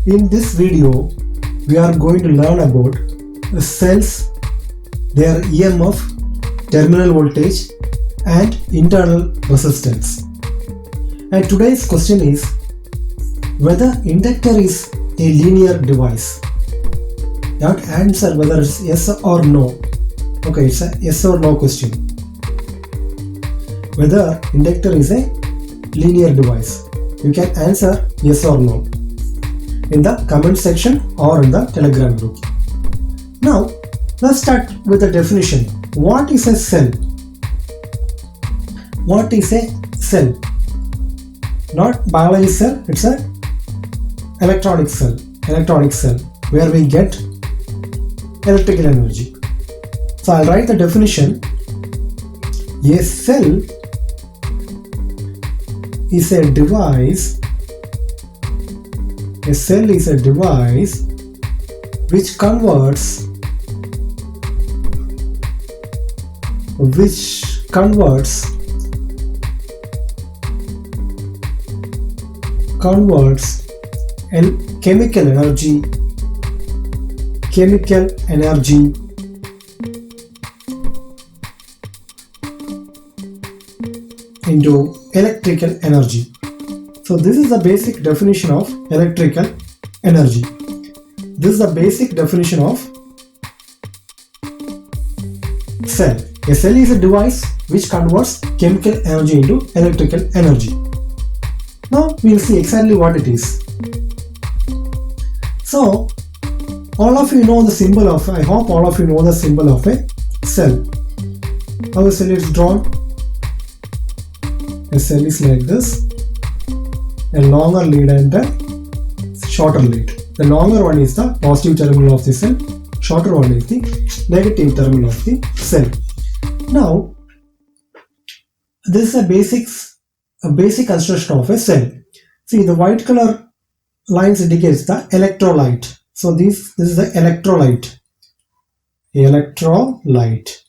In this video, we are going to learn about the cells, their EMF, terminal voltage and internal resistance. And today's question is whether inductor is a linear device. You have to answer whether it's yes or no. Okay, it's a yes or no question. Whether inductor is a linear device. You can answer yes or no in the comment section or in the Telegram group. Now, let's start with the definition. What is a cell? What is a cell? Not biology cell, it's a electronic cell. Electronic cell, where we get electrical energy. So I'll write the definition. A cell is a device. A cell is a device which converts chemical energy into electrical energy. So this is the basic definition of electrical energy. This is the basic definition of cell. A cell is a device which converts chemical energy into electrical energy. Now we will see exactly what it is. So all of you know the symbol of, I hope all of you know the symbol of a cell. How a cell is drawn? A cell is like this. A longer lead and a shorter lead. The longer one is the positive terminal of the cell, shorter one is the negative terminal of the cell. Now, this is a basic construction of a cell. See, the white color lines indicates the electrolyte. So this is the electrolyte. Electrolyte.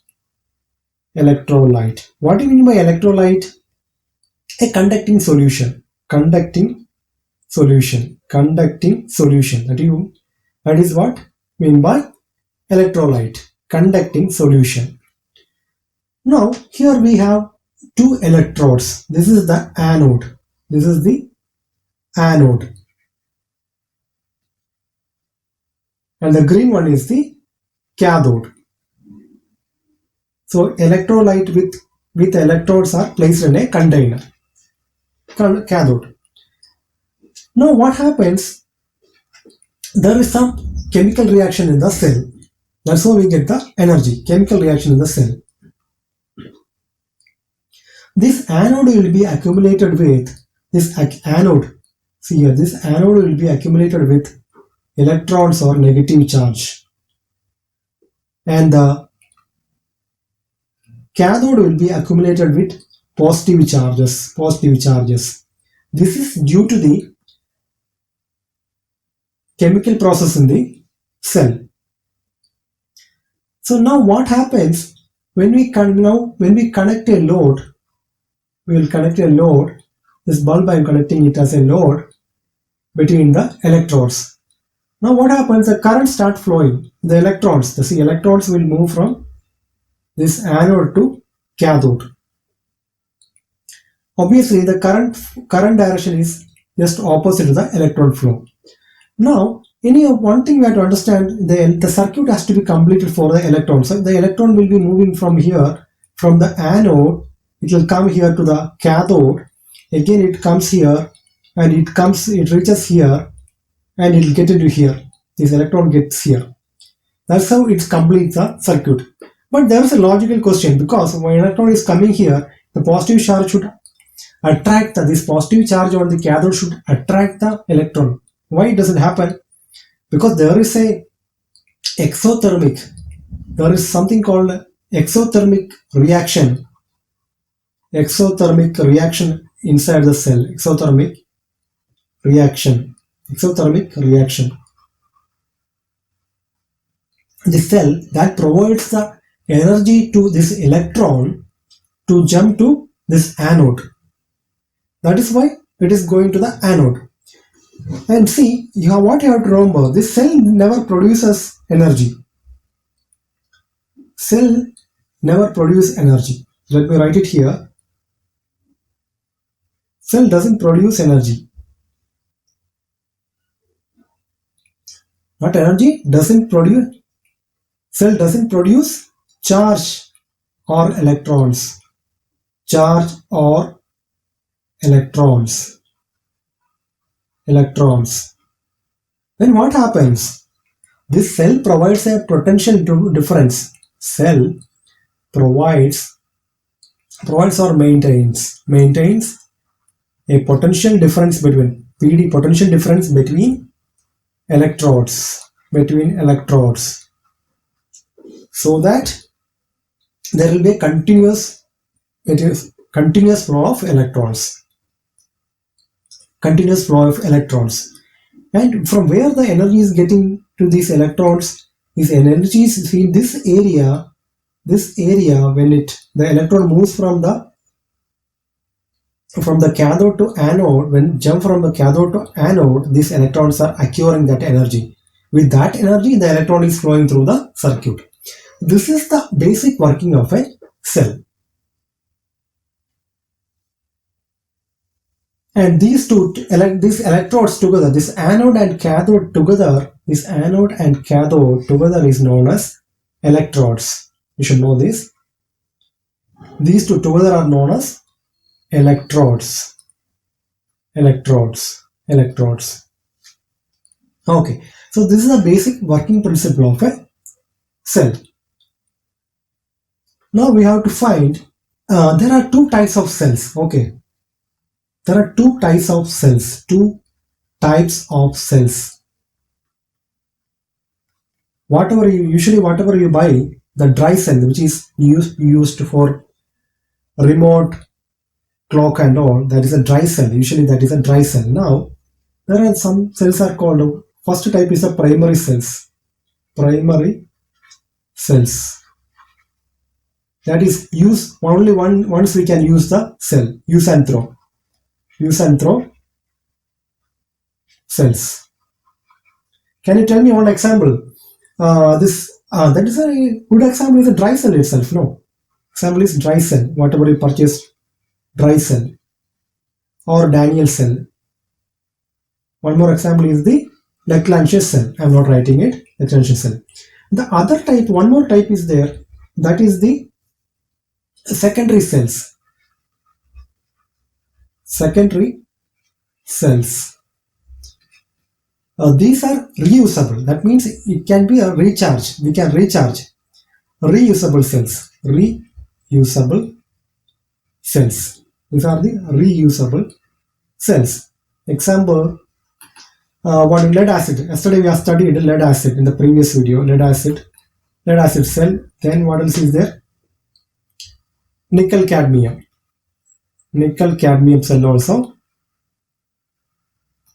What do you mean by electrolyte? A conducting solution. Conducting solution. That is what mean by electrolyte. Conducting solution. Now here we have two electrodes. This is the anode. This is the anode. And the green one is the cathode. So electrolyte with electrodes are placed in a container. Cathode. Now what happens? There is some chemical reaction in the cell. That's how we get the energy. Chemical reaction in the cell. This anode will be accumulated with this anode. See here, this anode will be accumulated with electrons or negative charge. And the cathode will be accumulated with positive charges. This is due to the chemical process in the cell. So now what happens when we connect a load? We will connect a load. This bulb I am connecting it as a load between the electrodes. Now what happens? The current start flowing. The electrons will move from this anode to cathode. Obviously, the current direction is just opposite to the electron flow. Now, one thing we have to understand, the circuit has to be completed for the electron. So the electron will be moving from here, from the anode. It will come here to the cathode. Again, it comes here, and it reaches here, and it will get into here. This electron gets here. That's how it completes the circuit. But there is a logical question, because when electron is coming here, the positive charge should attract this positive charge on the cathode should attract the electron. Why it doesn't happen? Because there is a exothermic. There is something called exothermic reaction. Exothermic reaction inside the cell. Exothermic reaction. The cell that provides the energy to this electron to jump to this anode. That is why it is going to the anode. And see, what you have to remember, this cell never produces energy. Cell never produce energy. Let me write it here. Cell doesn't produce energy. Not energy, doesn't produce. Cell doesn't produce charge or electrons. Charge or electrons. Electrons. Then what happens? This cell provides a potential difference. Cell provides or maintains a potential difference between PD, potential difference between electrodes, so that there will be a continuous flow of electrons. And from where the energy is getting to these electrons, these energies in this area, when the electron moves from the cathode to anode, when jump from the cathode to anode, these electrons are acquiring that energy. With that energy, the electron is flowing through the circuit. This is the basic working of a cell. And these electrodes together, this anode and cathode together is known as electrodes. You should know this. These two together are known as electrodes. Okay, so this is the basic working principle of a cell. Now we have to find, there are two types of cells. Okay, there are two types of cells. Whatever you buy, the dry cell, which is used for remote clock and all, that is a dry cell. Usually that is a dry cell. Now there are some cells are called, first type is a primary cells. That is only once we can use the cell. Use and throw cells. Can you tell me one example? That is a good example is a dry cell itself. No, example is dry cell. Whatever you purchase, dry cell or Daniel cell. One more example is the Lagrange cell. I am not writing it. Lagrange cell. The other type, one more type is there. That is the secondary cells. These are reusable. That means it can be a recharge. We can recharge. Reusable cells. These are the reusable cells. Example, what lead acid. Yesterday we have studied lead acid in the previous video. Lead acid cell. Then what else is there? Nickel cadmium cell also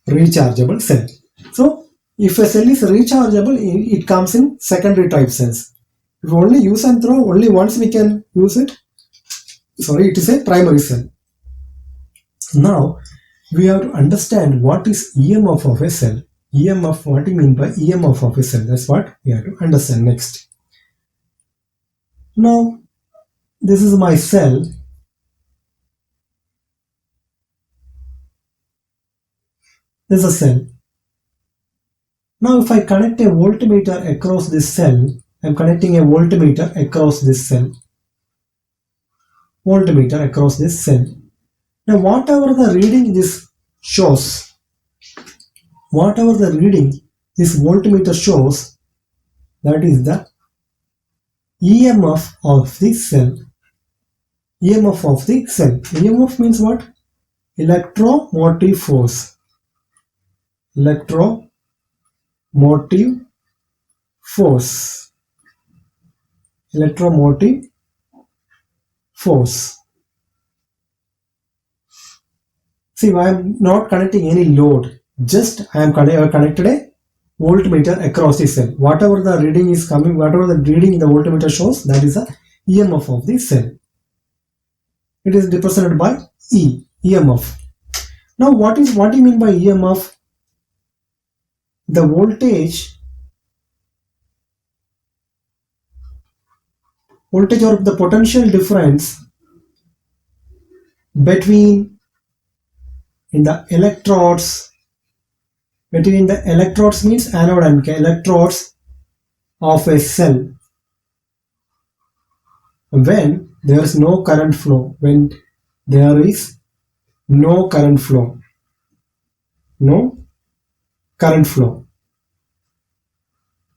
rechargeable cell. So if a cell is rechargeable, it comes in secondary type cells. If only use and throw, only once we can use it. Sorry, it is a primary cell. Now we have to understand what is EMF of a cell. EMF, what do you mean by EMF of a cell? That's what we have to understand next. Now this is my cell. This is a cell. Now if I connect a voltmeter across this cell, I am connecting a voltmeter across this cell. Now whatever the reading this shows, whatever the reading this voltmeter shows, that is the EMF of the cell. EMF means what? Electromotive force. Electromotive force. See, I am not connecting any load. Just I am connected a voltmeter across the cell. Whatever the reading is coming, whatever the reading the voltmeter shows, that is the EMF of the cell. It is represented by EMF. Now what do you mean by EMF? the voltage or the potential difference between in the electrodes between the electrodes means anode and electrodes of a cell when there is no current flow, when there is no current flow, no current flow,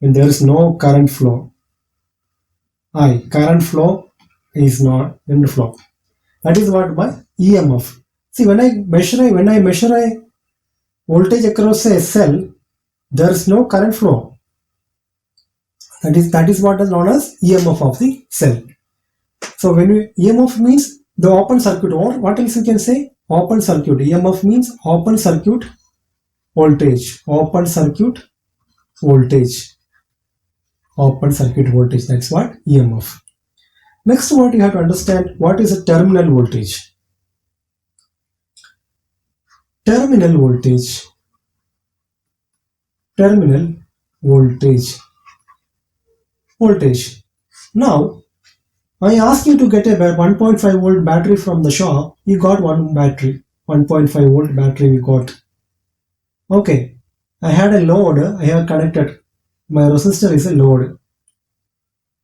when there is no current flow, current flow is not wind flow. That is what by EMF. See, when I measure a voltage across a cell, there is no current flow. That is what is known as EMF of the cell. So when EMF means the open circuit, or what else you can say? Open circuit. EMF means open circuit voltage. Open circuit voltage. Open circuit voltage. That's what EMF. Next, what you have to understand, what is a terminal voltage? Terminal voltage. Terminal voltage. Voltage. Now, I asked you to get a 1.5 volt battery from the shop. You got one battery. 1.5 volt battery we got. Okay. I had a load. I have connected. My resistor is a load.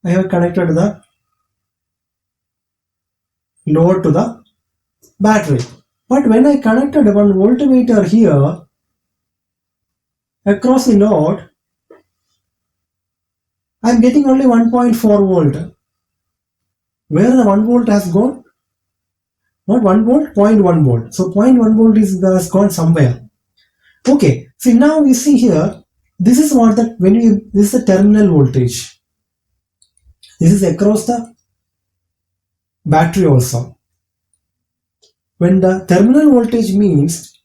I have connected the load to the battery. But when I connected one voltmeter here across the load, I am getting only 1.4 volt. Where the 1 volt has gone? Not 1 volt, 0.1 volt. So 0.1 volt has gone somewhere. Okay, so now we see here, this is what that this is the terminal voltage. This is across the battery also. When the terminal voltage means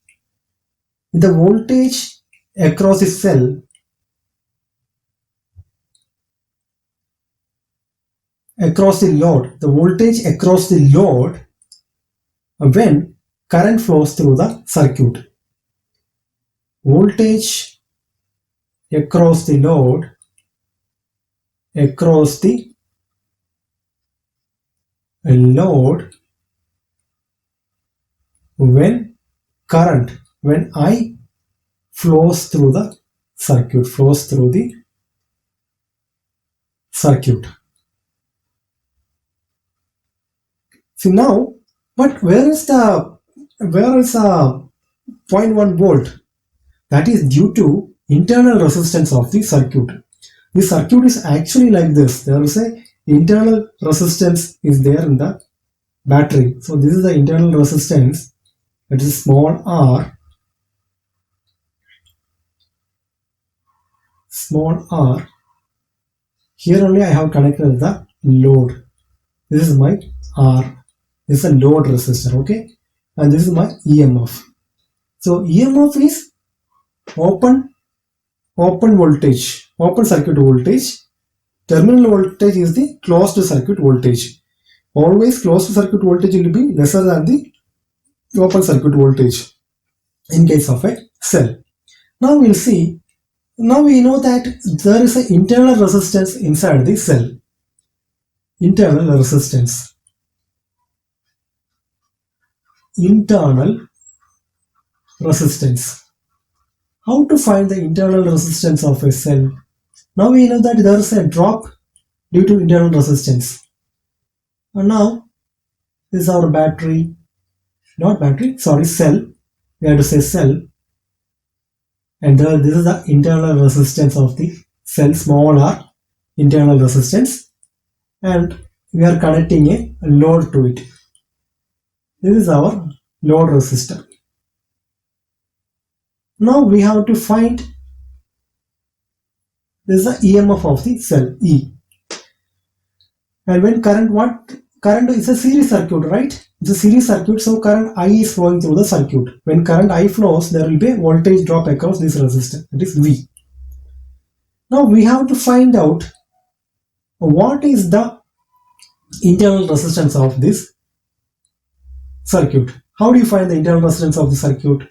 the voltage across the cell across the load, the voltage across the load when current flows through the circuit. Voltage across the load, across the load when I flows through the circuit, See now, but where is 0.1 volt? That is due to internal resistance of the circuit. The circuit is actually like this. There is a internal resistance is there in the battery. So this is the internal resistance. It is small r. Small r. Here only I have connected the load. This is my R. This is a load resistor, okay? And this is my EMF. So EMF is open voltage, open circuit voltage. Terminal voltage is the closed circuit voltage. Always closed circuit voltage will be lesser than the open circuit voltage in case of a cell. Now we'll see. Now we know that there is an internal resistance inside the cell. Internal resistance. Internal resistance. How to find the internal resistance of a cell? Now we know that there is a drop due to internal resistance. And now this is our battery, not battery, sorry, cell. We have to say cell. And this is the internal resistance of the cell, small r, internal resistance. And we are connecting a load to it. This is our load resistor. Now we have to find this is the EMF of the cell, E. And when current is a series circuit, right? It's a series circuit, so current I is flowing through the circuit. When current I flows, there will be a voltage drop across this resistor, that is V. Now we have to find out what is the internal resistance of this circuit. How do you find the internal resistance of the circuit?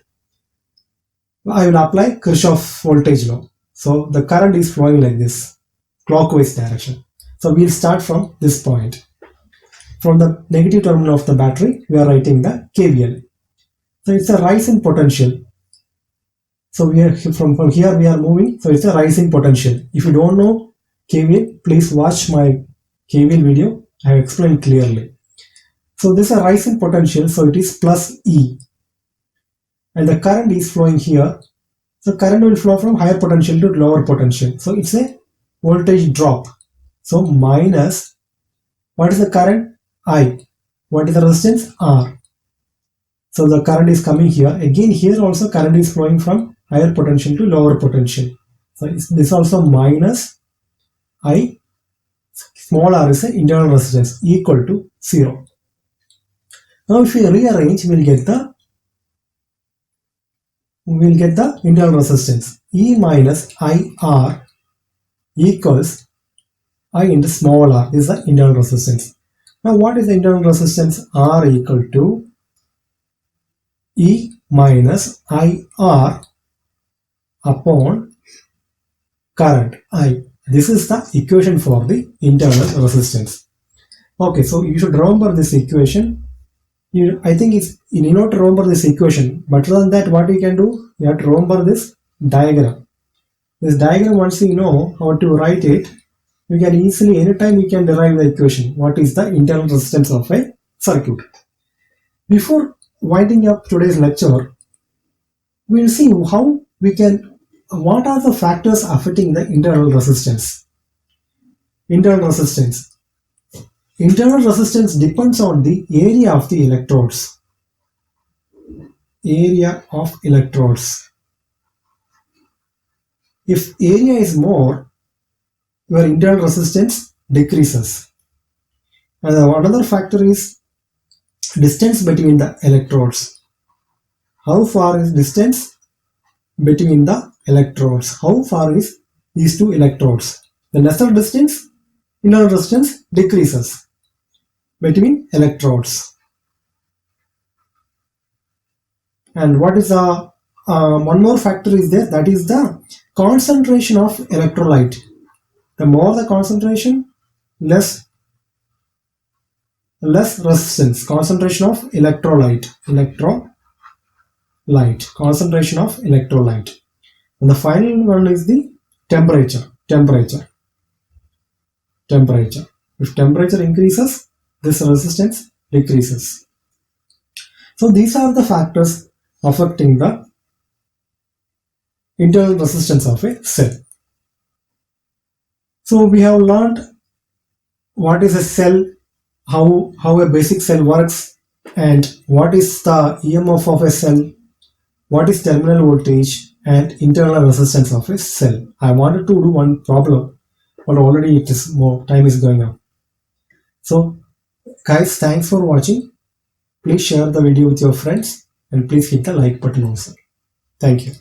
I will apply Kirchhoff voltage law. So the current is flowing like this, clockwise direction. So we'll start from this point. From the negative terminal of the battery, we are writing the KVL. So it's a rise in potential. So we are from here we are moving. So it's a rise in potential. If you don't know KVL, please watch my KVL video. I have explained clearly. So this is a rise in potential. So it is plus E. And the current is flowing here. So current will flow from higher potential to lower potential. So it's a voltage drop. So minus, what is the current? I. What is the resistance? R. So the current is coming here. Again here also current is flowing from higher potential to lower potential. So this also minus I. Small r is the internal resistance equal to 0. Now if we rearrange, we'll get the internal resistance. E minus IR equals I into small r. This is the internal resistance. Now what is the internal resistance? R equal to E minus IR upon current I. This is the equation for the internal resistance. Okay, so you should remember this equation. I think you need not remember this equation. Better than that, what you can do, you have to remember this diagram. This diagram, once you know how to write it, you can easily, anytime you can derive the equation. What is the internal resistance of a circuit? Before winding up today's lecture, we'll see how we can, what are the factors affecting the internal resistance. Internal resistance. Internal resistance depends on the area of the electrodes. Area of electrodes. If area is more, your internal resistance decreases. And another factor is distance between the electrodes. How far is distance between the electrodes? How far is these two electrodes? The lesser distance, internal resistance decreases between electrodes. And what is the one more factor is there, that is the concentration of electrolyte. The more the concentration, less resistance. Concentration of electrolyte. Concentration of electrolyte. And the final one is the temperature. If temperature increases, this resistance decreases. So these are the factors affecting the internal resistance of a cell. So we have learned what is a cell, how a basic cell works, and what is the EMF of a cell, what is terminal voltage, and internal resistance of a cell. I wanted to do one problem, but already it is more time is going on. So guys, thanks for watching. Please share the video with your friends and please hit the like button also. Thank you.